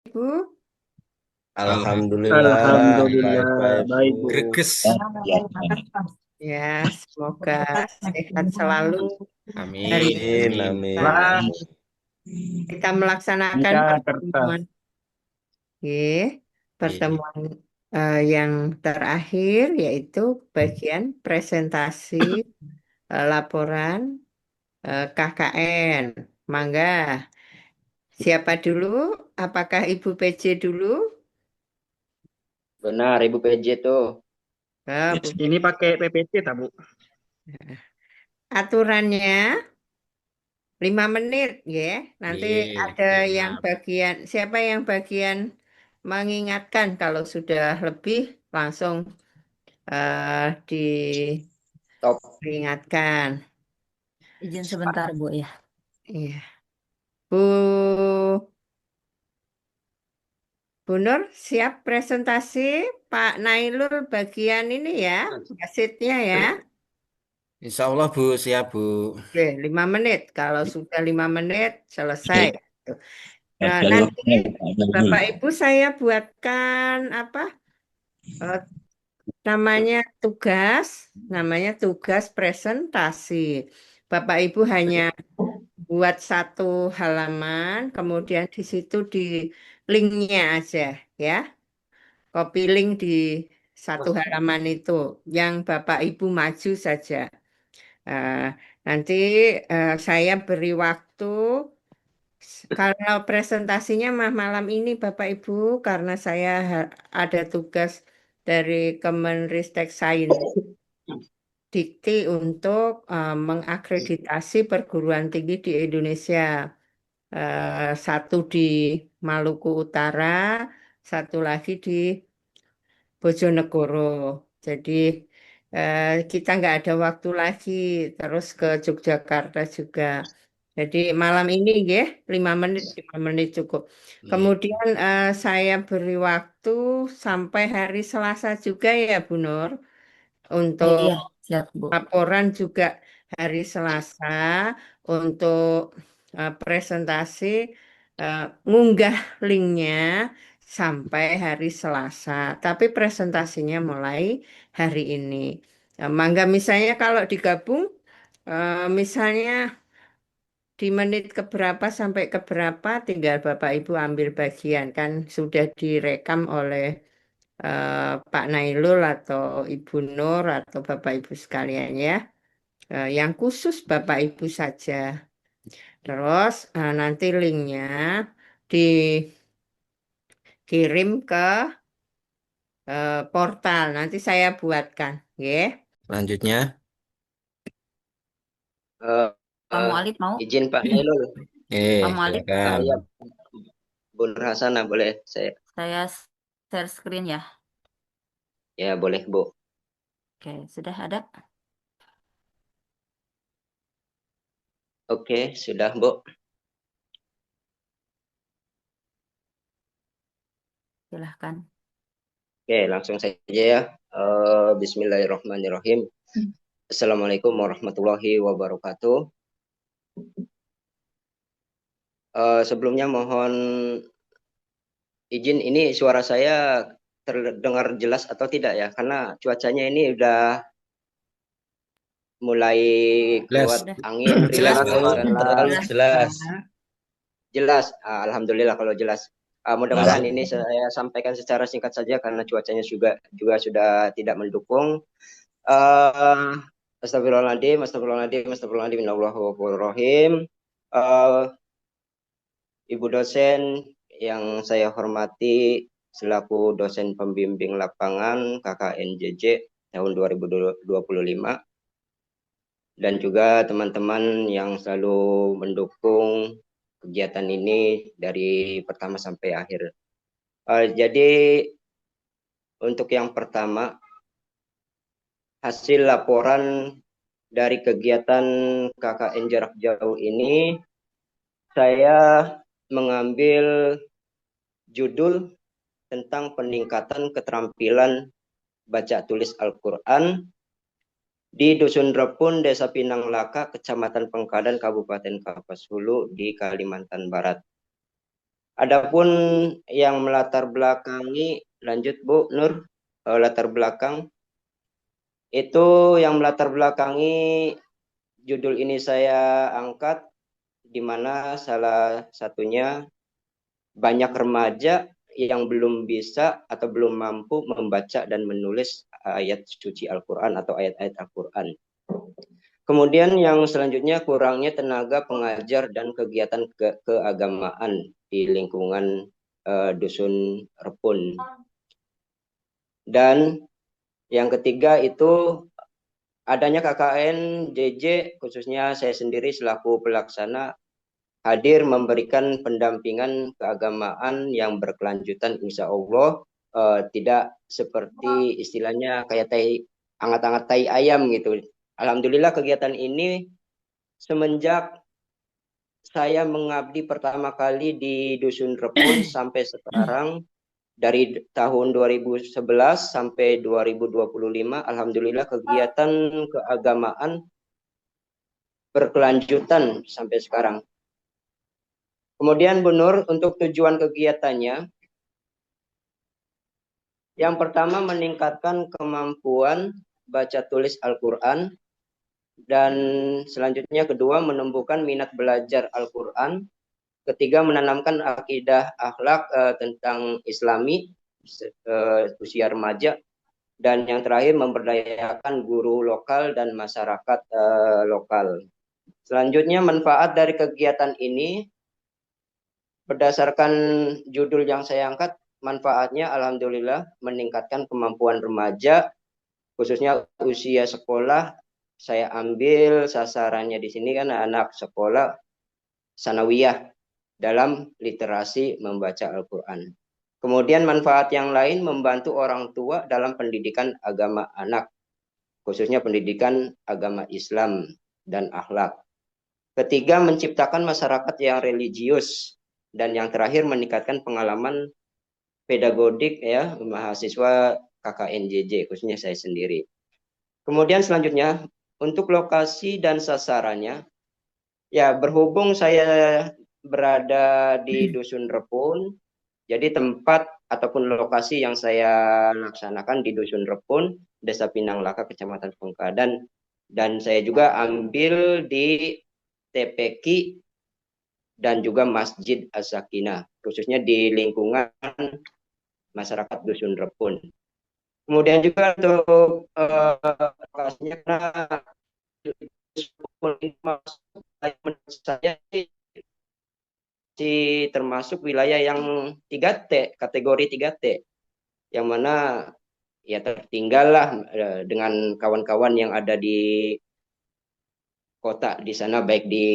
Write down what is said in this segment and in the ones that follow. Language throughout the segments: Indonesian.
Ibu? Alhamdulillah, Alhamdulillah, baik-baik baik Bu. Bu. Greges. Ya, semoga sehat selalu hari Amin. ini. Amin, Amin. amin. Lah, Kita melaksanakan Jakarta. pertemuan, ya, Iya. pertemuan yang terakhir yaitu bagian presentasi laporan KKN. Mangga, siapa dulu? Apakah Ibu PJ dulu? Benar, Ibu PJ tuh. Bu Ini PJ. pakai PPT tak Bu? Aturannya 5 menit, ya. Nanti Iya, ada yang siap. bagian, siapa yang bagian mengingatkan kalau sudah lebih langsung Top. diperingatkan. Izin sebentar, Bu ya. Iya. Bu Bu Nur, siap presentasi? Pak Nailul bagian ini ya, wasitnya ya. Insya Allah Bu, siap Bu. Oke, 5 menit. Kalau sudah 5 menit selesai. Nah, nanti Bapak Ibu saya buatkan apa? eh, namanya tugas presentasi. Bapak Ibu hanya buat 1 halaman, kemudian di situ di linknya aja, ya. Copy link di 1 halaman itu, yang Bapak Ibu maju saja. Eh, nanti saya beri waktu. Kalau presentasinya malam ini Bapak Ibu, karena saya ada tugas dari Kemenristek Sains Dikti untuk mengakreditasi perguruan tinggi di Indonesia. Satu di Maluku Utara, satu lagi di Bojonegoro. Jadi kita nggak ada waktu lagi, terus ke Yogyakarta juga. Jadi malam ini ya, 5 menit, 5 menit cukup. Iya. Kemudian saya beri waktu sampai hari Selasa juga ya, Bu Nur, untuk Iya, siap, Bu. laporan juga hari Selasa, untuk presentasi, ngunggah linknya sampai hari Selasa. Tapi presentasinya mulai hari ini. Mangga misalnya kalau digabung, misalnya di menit keberapa sampai keberapa, tinggal Bapak Ibu ambil bagian. Kan sudah direkam oleh Pak Nailul atau Ibu Nur atau Bapak Ibu sekalian ya. Yang khusus Bapak Ibu saja. Terus nanti linknya dikirim ke portal. Nanti saya buatkan, ya. Selanjutnya, Eh, Pak eh, Mualif mau? izin Pak Nailul. Pak Mualif, silakan. Saya Bu Nur Hasanah boleh saya? saya share screen ya. Ya boleh Bu. Oke, sudah ada? Oke, sudah Bu. Silahkan. Oke, langsung saja ya. Bismillahirrahmanirrahim. Assalamualaikum warahmatullahi wabarakatuh. Sebelumnya mohon izin, ini suara saya terdengar jelas atau tidak ya? Karena cuacanya ini udah mulai keluar Jelas. angin, Jelas, ribut, Bu. dan lalu Jelas. Jelas. jelas. Alhamdulillah kalau jelas. Mudah-mudahan ini saya sampaikan secara singkat saja karena cuacanya juga sudah tidak mendukung. Astagfirullahaladzim, astagfirullahaladzim, astagfirullahaladzim, innallaha ghafurur rahim. Ibu dosen yang saya hormati selaku dosen pembimbing lapangan KKNJJ tahun 2025, dan juga teman-teman yang selalu mendukung kegiatan ini dari pertama sampai akhir. Jadi untuk yang pertama, hasil laporan dari kegiatan KKN jarak jauh ini, saya mengambil judul tentang peningkatan keterampilan baca tulis Al-Quran di Dusun Repun, Desa Pinang Laka, Kecamatan Pengkadan, Kabupaten Kapuas Hulu di Kalimantan Barat. Adapun yang melatar belakangi, lanjut Bu Nur, latar belakang itu yang melatar belakangi judul ini saya angkat, di mana salah satunya banyak remaja yang belum bisa atau belum mampu membaca dan menulis ayat suci Al-Quran atau ayat-ayat Al-Quran. Kemudian yang selanjutnya kurangnya tenaga pengajar dan kegiatan keagamaan di lingkungan dusun Repun. Dan yang ketiga itu adanya KKN JJ, khususnya saya sendiri selaku pelaksana hadir memberikan pendampingan keagamaan yang berkelanjutan, insya Allah tidak seperti istilahnya kayak hangat-hangat tai ayam gitu. Alhamdulillah kegiatan ini semenjak saya mengabdi pertama kali di Dusun Repun sampai sekarang, dari tahun 2011 sampai 2025, alhamdulillah kegiatan keagamaan berkelanjutan sampai sekarang. Kemudian Bu Nur, untuk tujuan kegiatannya, yang pertama meningkatkan kemampuan baca tulis Al-Quran, dan selanjutnya kedua menumbuhkan minat belajar Al-Quran, ketiga menanamkan akidah akhlak tentang Islami usia remaja, dan yang terakhir memberdayakan guru lokal dan masyarakat lokal. Selanjutnya manfaat dari kegiatan ini berdasarkan judul yang saya angkat, manfaatnya alhamdulillah meningkatkan kemampuan remaja khususnya usia sekolah. Saya ambil sasarannya di sini kan anak sekolah sanawiyah dalam literasi membaca Al-Quran. Kemudian manfaat yang lain membantu orang tua dalam pendidikan agama anak, khususnya pendidikan agama Islam dan akhlak. Ketiga, menciptakan masyarakat yang religius, dan yang terakhir meningkatkan pengalaman pedagodik ya mahasiswa KKNJJ, khususnya saya sendiri. Kemudian selanjutnya untuk lokasi dan sasarannya, ya berhubung saya berada di Dusun Repun, jadi tempat ataupun lokasi yang saya laksanakan di Dusun Repun, Desa Pinang Laka, Kecamatan Pengkadan, dan saya juga ambil di TPQ dan juga Masjid As-Sakinah, khususnya di lingkungan masyarakat Dusun Repun. Kemudian juga untuk lokasinya, saya termasuk wilayah yang 3T, kategori 3T, yang mana ya tertinggal lah dengan kawan-kawan yang ada di kota di sana, baik di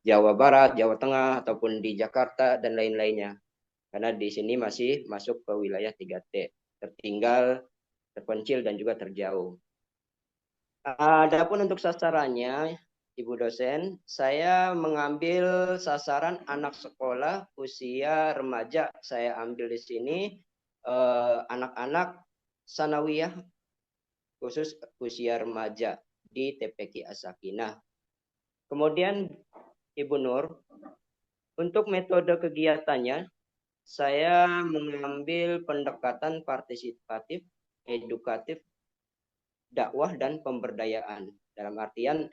Jawa Barat, Jawa Tengah, ataupun di Jakarta dan lain-lainnya. Karena di sini masih masuk ke wilayah 3T, tertinggal, terpencil, dan juga terjauh. Adapun untuk sasarannya, Ibu dosen, saya mengambil sasaran anak sekolah usia remaja. Saya ambil di sini anak-anak sanawiyah khusus usia remaja di TPQ As-Sakinah. Kemudian Ibu Nur, untuk metode kegiatannya, saya mengambil pendekatan partisipatif, edukatif, dakwah, dan pemberdayaan. Dalam artian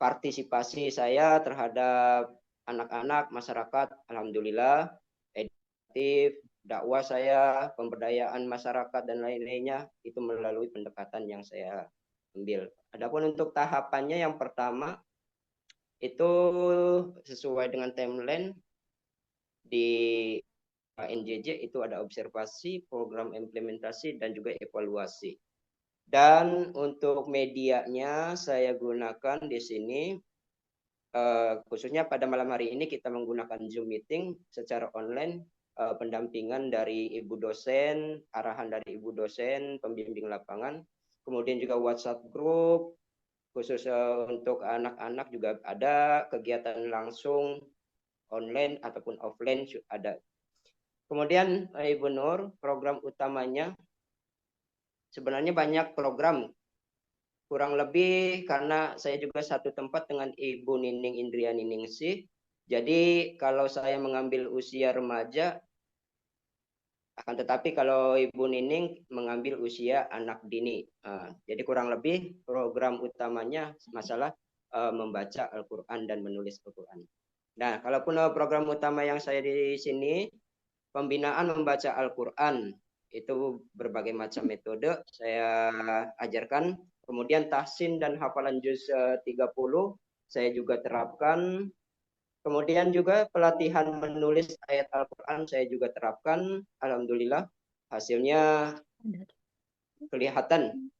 partisipasi saya terhadap anak-anak masyarakat, alhamdulillah, edukatif, dakwah saya, pemberdayaan masyarakat, dan lain-lainnya, itu melalui pendekatan yang saya ambil. Adapun untuk tahapannya, yang pertama, itu sesuai dengan timeline di NJJ, itu ada observasi, program implementasi, dan juga evaluasi. Dan untuk medianya saya gunakan di sini, khususnya pada malam hari ini kita menggunakan Zoom meeting secara online, pendampingan dari Ibu dosen, arahan dari Ibu dosen, pembimbing lapangan, kemudian juga WhatsApp group, khusus untuk anak-anak juga ada, kegiatan langsung online ataupun offline ada. Kemudian Ibu Nur, program utamanya sebenarnya banyak program, kurang lebih karena saya juga satu tempat dengan Ibu Nining Indriani Ningsih, Jadi kalau saya mengambil usia remaja, akan tetapi kalau Ibu Nining mengambil usia anak dini. Jadi kurang lebih program utamanya masalah membaca Al-Quran dan menulis Al-Quran. Nah, kalaupun program utama yang saya di sini, pembinaan membaca Al-Quran, itu berbagai macam metode saya ajarkan. Kemudian tahsin dan hafalan juz 30 saya juga terapkan. Kemudian juga pelatihan menulis ayat Al-Quran saya juga terapkan. Alhamdulillah hasilnya kelihatan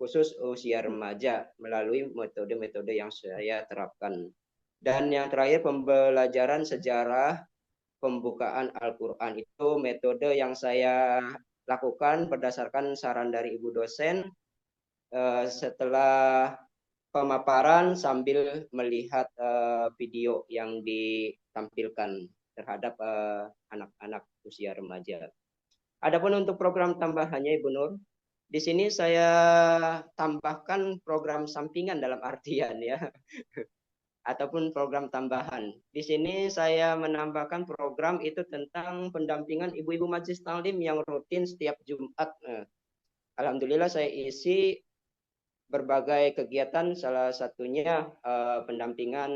khusus usia remaja melalui metode-metode yang saya terapkan. Dan yang terakhir pembelajaran sejarah pembukaan Al-Quran, itu metode yang saya lakukan berdasarkan saran dari Ibu dosen setelah pemaparan sambil melihat video yang ditampilkan terhadap anak-anak usia remaja. Adapun untuk program tambahannya Ibu Nur, di sini saya tambahkan program sampingan dalam artian ya, ataupun program tambahan. Di sini saya menambahkan program itu tentang pendampingan ibu-ibu majelis taklim yang rutin setiap Jumat. Alhamdulillah saya isi berbagai kegiatan, salah satunya pendampingan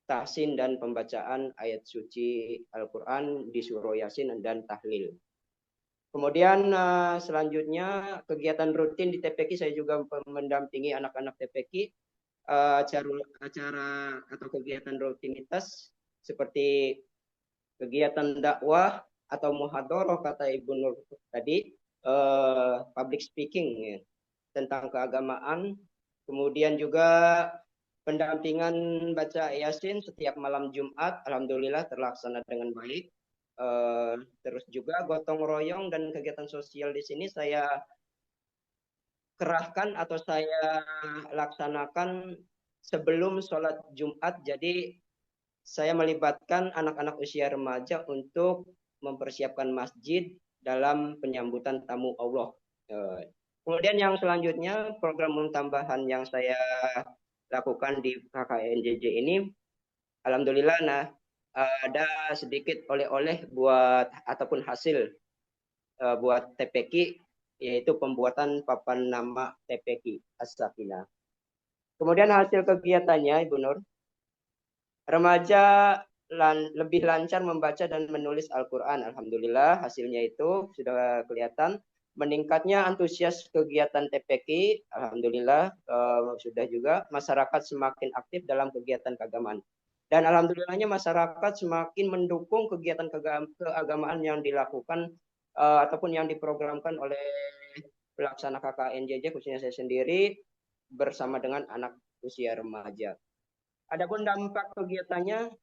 tahsin dan pembacaan ayat suci Al-Quran di surah Yasin dan tahlil. Kemudian selanjutnya kegiatan rutin di TPQ saya juga mendampingi anak-anak TPQ acara atau kegiatan rutinitas seperti kegiatan dakwah atau muhadharah kata Ibu Nur tadi, public speaking ya, tentang keagamaan. Kemudian juga pendampingan baca Yasin setiap malam Jumat, alhamdulillah terlaksana dengan baik. Terus juga gotong royong dan kegiatan sosial di sini saya kerahkan atau saya laksanakan sebelum sholat Jumat. Jadi saya melibatkan anak-anak usia remaja untuk mempersiapkan masjid dalam penyambutan tamu Allah. Kemudian yang selanjutnya program tambahan yang saya lakukan di KKNJJ ini, alhamdulillah ada sedikit oleh-oleh buat ataupun hasil buat TPQ, yaitu pembuatan papan nama TPQ As-Sakinah. Kemudian hasil kegiatannya Ibu Nur, remaja lebih lancar membaca dan menulis Al-Quran. Alhamdulillah hasilnya itu sudah kelihatan. Meningkatnya antusias kegiatan TPQ, alhamdulillah sudah juga. Masyarakat semakin aktif dalam kegiatan keagamaan. Dan alhamdulillahnya masyarakat semakin mendukung kegiatan keagamaan yang dilakukan ataupun yang diprogramkan oleh pelaksana KKNJJ, khususnya saya sendiri, bersama dengan anak usia remaja. Adapun dampak kegiatannya,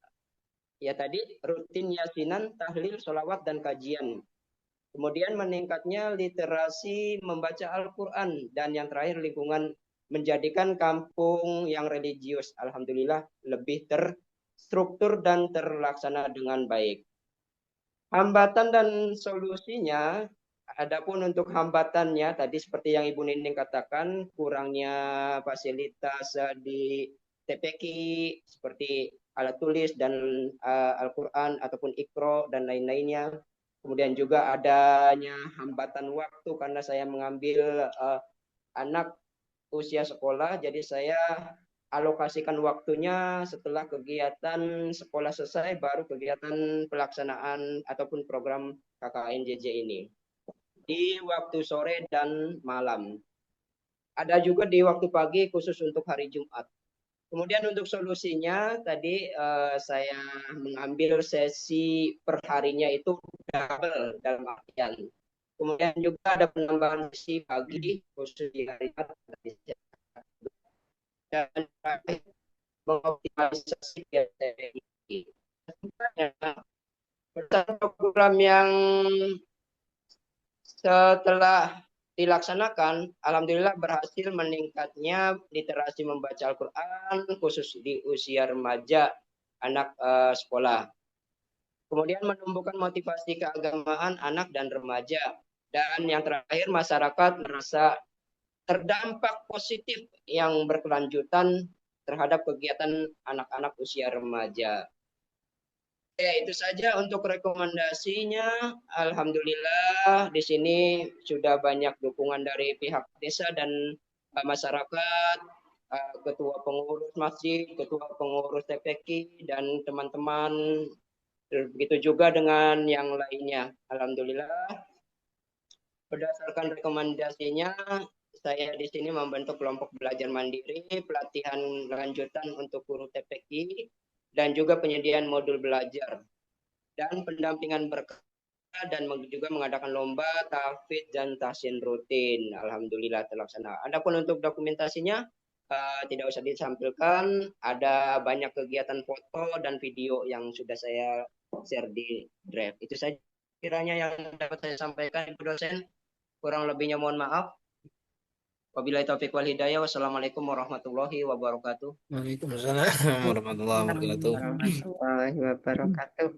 ya tadi rutin yasinan, tahlil, sholawat, dan kajian. Kemudian meningkatnya literasi membaca Al-Quran. Dan yang terakhir lingkungan menjadikan kampung yang religius. Alhamdulillah lebih terstruktur dan terlaksana dengan baik. Hambatan dan solusinya, adapun untuk hambatannya tadi seperti yang Ibu Nining katakan, kurangnya fasilitas di TPQ seperti alat tulis dan Al-Quran ataupun Iqra dan lain-lainnya. Kemudian juga adanya hambatan waktu karena saya mengambil anak usia sekolah, jadi saya alokasikan waktunya setelah kegiatan sekolah selesai baru kegiatan pelaksanaan ataupun program KKNJJ ini di waktu sore dan malam. Ada juga di waktu pagi khusus untuk hari Jumat. Kemudian untuk solusinya tadi saya mengambil sesi perharinya itu double dalam artian. Kemudian juga ada penambahan sesi pagi khusus di hari Jumat dan mengoptimalisasi PTI. Program yang setelah dilaksanakan, alhamdulillah berhasil meningkatnya literasi membaca Al-Quran khusus di usia remaja anak sekolah. Kemudian menumbuhkan motivasi keagamaan anak dan remaja. Dan yang terakhir masyarakat merasa terdampak positif yang berkelanjutan terhadap kegiatan anak-anak usia remaja. Itu saja untuk rekomendasinya. Alhamdulillah di sini sudah banyak dukungan dari pihak desa dan masyarakat, ketua pengurus masjid, ketua pengurus TPQ dan teman-teman. Begitu juga dengan yang lainnya. Alhamdulillah berdasarkan rekomendasinya saya di sini membentuk kelompok belajar mandiri, pelatihan lanjutan untuk guru TPQ dan juga penyediaan modul belajar dan pendampingan berkala dan juga mengadakan lomba, tahfidz dan tahsin rutin. Alhamdulillah terlaksana. Adapun untuk dokumentasinya tidak usah ditampilkan, ada banyak kegiatan foto dan video yang sudah saya share di Drive. Itu saja kiranya yang dapat saya sampaikan, Ibu dosen. Kurang lebihnya mohon maaf. Wabillahi taufiq wal hidayah. Wassalamualaikum warahmatullahi wabarakatuh. Waalaikumsalam warahmatullahi wabarakatuh. Warahmatullahi wabarakatuh.